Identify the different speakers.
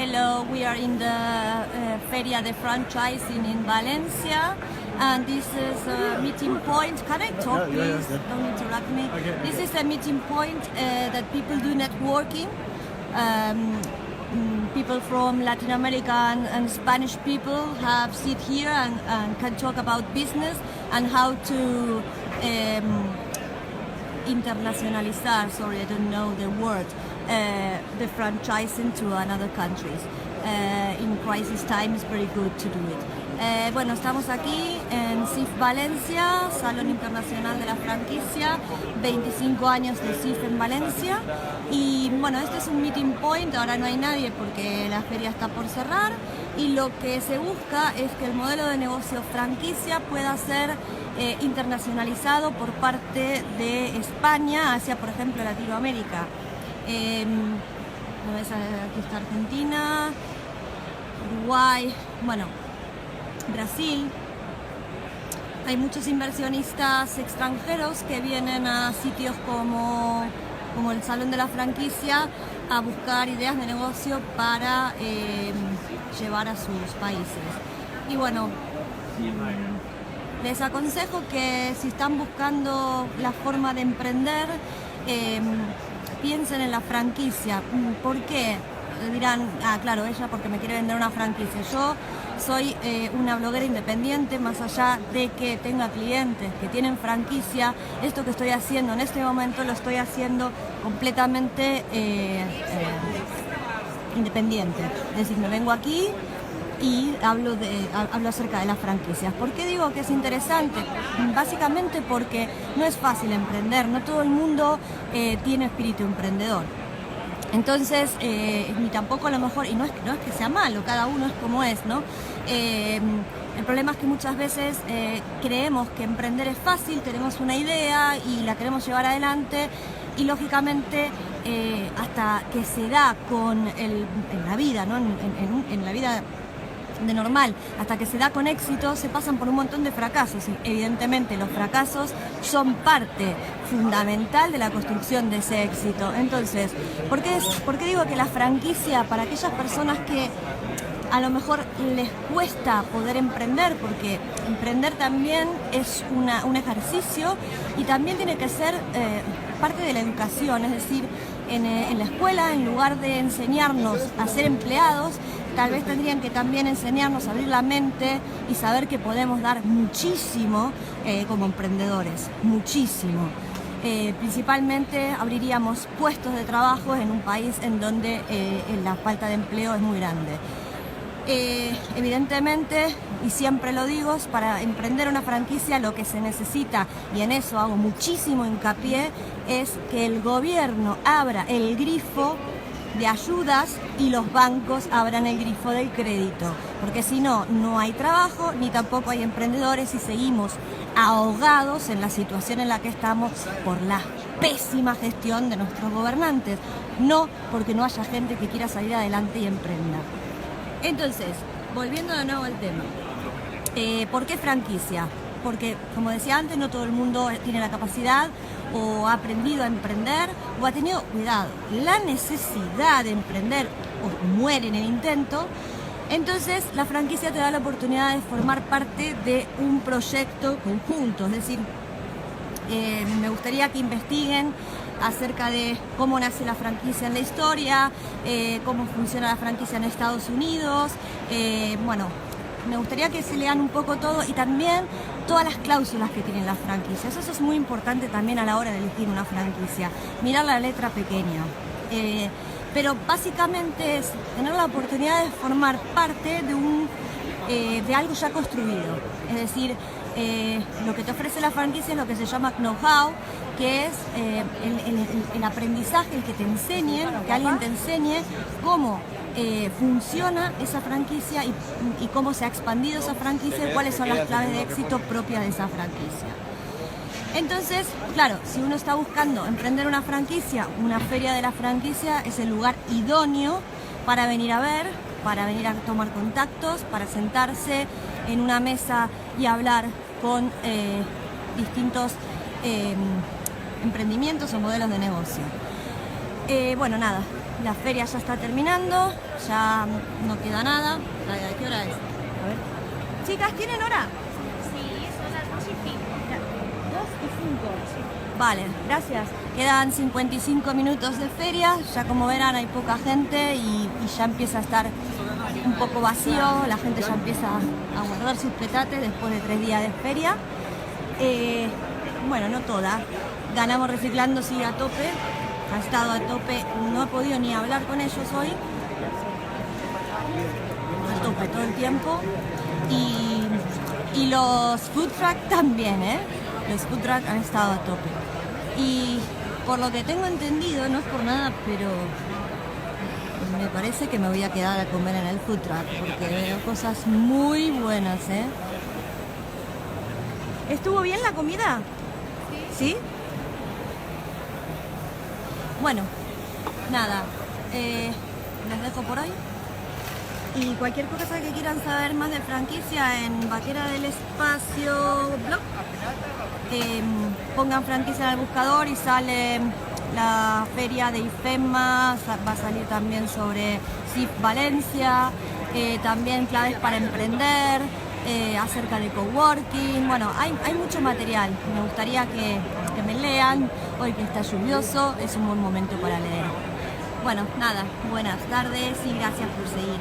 Speaker 1: Hello, we are in the Feria de Franchising in Valencia, and this is a meeting point. Can I talk, please? Don't interrupt me.
Speaker 2: Okay.
Speaker 1: This is a meeting point that people do networking. People from Latin America and Spanish people have sit here and can talk about business and how to internacionalizar, sorry, I don't know the word, the franchising to another countries. In crisis time it's very good to do it. Bueno, estamos aquí en CIF Valencia, Salón Internacional de la Franquicia, 25 años de CIF en Valencia. Y bueno, este es un meeting point, ahora no hay nadie porque la feria está por cerrar. Y lo que se busca es que el modelo de negocio franquicia pueda ser internacionalizado por parte de España hacia, por ejemplo, Latinoamérica. Aquí está Argentina, Uruguay, bueno, Brasil. Hay muchos inversionistas extranjeros que vienen a sitios como el Salón de la Franquicia a buscar ideas de negocio para llevar a sus países. Y bueno, les aconsejo que si están buscando la forma de emprender, piensen en la franquicia. ¿Por qué? Dirán, claro, ella porque me quiere vender una franquicia. Yo soy una bloguera independiente, más allá de que tenga clientes que tienen franquicia. Esto que estoy haciendo en este momento lo estoy haciendo completamente independiente. Es decir, me vengo aquí y hablo acerca de las franquicias. ¿Por qué digo que es interesante? Básicamente porque no es fácil emprender, no todo el mundo tiene espíritu emprendedor. Entonces, ni tampoco a lo mejor, y no es que sea malo, cada uno es como es, ¿no? El problema es que muchas veces creemos que emprender es fácil, tenemos una idea y la queremos llevar adelante y lógicamente hasta que se da en la vida, ¿no? En la vida de normal, hasta que se da con éxito, se pasan por un montón de fracasos. Y evidentemente los fracasos son parte fundamental de la construcción de ese éxito. Entonces, ¿por qué digo que la franquicia, para aquellas personas que a lo mejor les cuesta poder emprender, porque emprender también es un ejercicio y también tiene que ser parte de la educación, es decir, en la escuela, en lugar de enseñarnos a ser empleados, tal vez tendrían que también enseñarnos a abrir la mente y saber que podemos dar muchísimo como emprendedores, muchísimo. Principalmente abriríamos puestos de trabajo en un país en donde la falta de empleo es muy grande. Evidentemente, y siempre lo digo, para emprender una franquicia lo que se necesita, y en eso hago muchísimo hincapié, es que el gobierno abra el grifo de ayudas y los bancos abran el grifo del crédito, porque si no, no hay trabajo ni tampoco hay emprendedores y seguimos ahogados en la situación en la que estamos por la pésima gestión de nuestros gobernantes, no porque no haya gente que quiera salir adelante y emprenda. Entonces, volviendo de nuevo al tema, ¿por qué franquicia? Porque, como decía antes, no todo el mundo tiene la capacidad o ha aprendido a emprender o ha tenido, cuidado, la necesidad de emprender o muere en el intento. Entonces, la franquicia te da la oportunidad de formar parte de un proyecto conjunto. Es decir, me gustaría que investiguen acerca de cómo nace la franquicia en la historia, cómo funciona la franquicia en Estados Unidos. Bueno, me gustaría que se lean un poco todo y también todas las cláusulas que tienen las franquicias. Eso es muy importante también a la hora de elegir una franquicia, mirar la letra pequeña. Pero básicamente es tener la oportunidad de formar parte de algo ya construido. Es decir, lo que te ofrece la franquicia es lo que se llama know-how, que es el aprendizaje, el que te enseñen, que alguien te enseñe cómo funciona esa franquicia y cómo se ha expandido esa franquicia y cuáles son las claves de éxito propias de esa franquicia. Entonces, claro, si uno está buscando emprender una franquicia, una feria de la franquicia es el lugar idóneo para venir a ver, para venir a tomar contactos, para sentarse en una mesa y hablar con distintos emprendimientos o modelos de negocio. Bueno, nada, la feria ya está terminando, ya no queda nada. ¿Qué hora es? A ver. Chicas, ¿tienen hora?
Speaker 2: Sí, son las 2:05.
Speaker 1: 2:05. Vale, gracias. Quedan 55 minutos de feria, ya como verán hay poca gente y ya empieza a estar un poco vacío, la gente ya empieza a guardar sus petates después de 3 días de feria. Bueno, no toda. Ganamos Reciclando sigue a tope, ha estado a tope, no he podido ni hablar con ellos hoy. A tope todo el tiempo. Y los food truck también, Los food truck han estado a tope. Y por lo que tengo entendido, no es por nada, pero me parece que me voy a quedar a comer en el food truck porque veo cosas muy buenas, ¿Estuvo bien la comida? ¿Sí? Bueno, nada, les dejo por hoy. Y cualquier cosa que quieran saber más de franquicia en Vaquera del Espacio blog, pongan franquicia en el buscador y sale la feria de IFEMA, va a salir también sobre CIF Valencia, también claves para emprender, acerca de coworking. Bueno, hay mucho material, me gustaría que me lean, hoy que está lluvioso es un buen momento para leer. Bueno, nada, buenas tardes y gracias por seguir.